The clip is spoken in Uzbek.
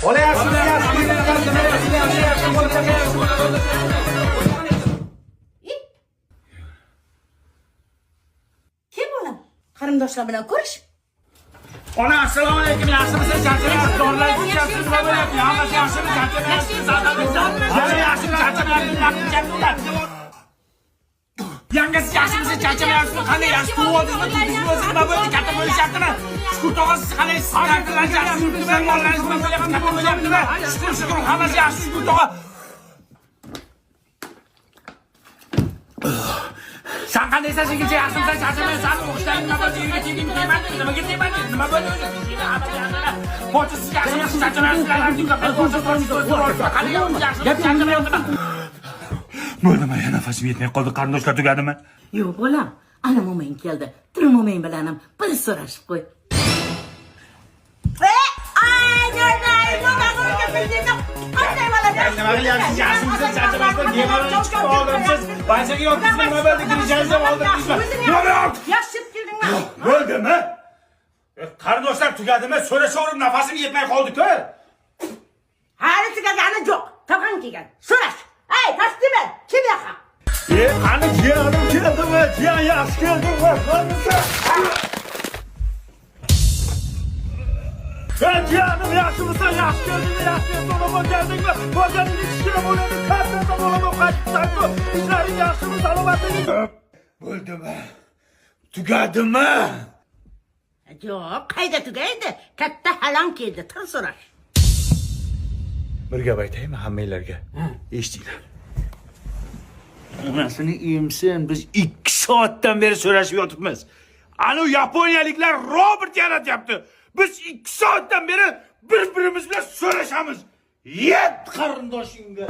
Kim bo'lam? Qarindoshlar bilan ko'rish. Ona, assalomu alaykum. Yaxshimisiz? Charchamayapsiz? Dorilar ichayapsiz? Nima bo'lyapti? Hammasi yaxshimi? Charchamayapsiz? Yaxshimi? Charchamayapsiz? Yangasi yaxshimisiz? Charchamayapsizmi? Qanday yaxshi tug'ildingizmi? Tuzdingizmi? Nima bo'ldi? Katta bo'lishyaptimi? Shukur tog'asiz qalaysiz? Sizlarni yaxshimi? Mollaringiz nima bo'lyapti? Katta bo'lyaptimi? Shukur, hammasi yaxshi. Shukur tog'a. Sen qandaysan shuncha yaxshimisan? Charchamaysan? O'qishdan nima bo'ldi? Uyga tegdingmi? Tegmadingmi? Nimaga tegmadingiz? Nima bo'ldi? Pochisiz yaxshimisiz? Charchamayapsizlar? Bo'ldimi? Nafasim yetmay qoldi. Qarindoshlar tugadimi? Yo'q bo'lam. Ana mo'min keldi. Tur mo'min bilan ham bir so'rashib qo'y. Nima qilyapsiz? Yaxshimisiz? Charchamayapsiz? Bemalol chiqib oldimsiz. Banchaga yotdingizmi? Nima bo'ldi? Ijozat oldiringizmi? Nima bo'ldi? Yaxshi keldingmi? Bo'ldimi? Qarindoshlar tugadimi? So'rashaverim, nafasim yetmay qoldi-ku. Hali tugagani yo'q. Topgan kelgan. So'rash. Ey, tasdima. Kim yaqa? Qani jiyanim keldimi? Jiyan yaxshi keldimi? Jiyanim yaxshimisan? Yaxshi keldingmi? Yaxshi to'g'ri keldingmi? Bo'lganing ishkina bo'ladi. Katta bo'ladi, qaytsan-ku. Ishlaring yaxshimi? Salomatliging? Bo'ldimi? Tugadimi? Yo'q, qayda tugaydi? Katta halang keldi. Tur so'rash. Bir gap aytaymi hammanglarga? Eshitinglar. Onasini emsin, biz 2 soatdan beri so'rashib yotibmiz. Ana yaponiyaliklar robot yaratyapti. Biz 2 soatdan beri bir-birimiz bilan so'rashamiz. Yet qarindoshingga.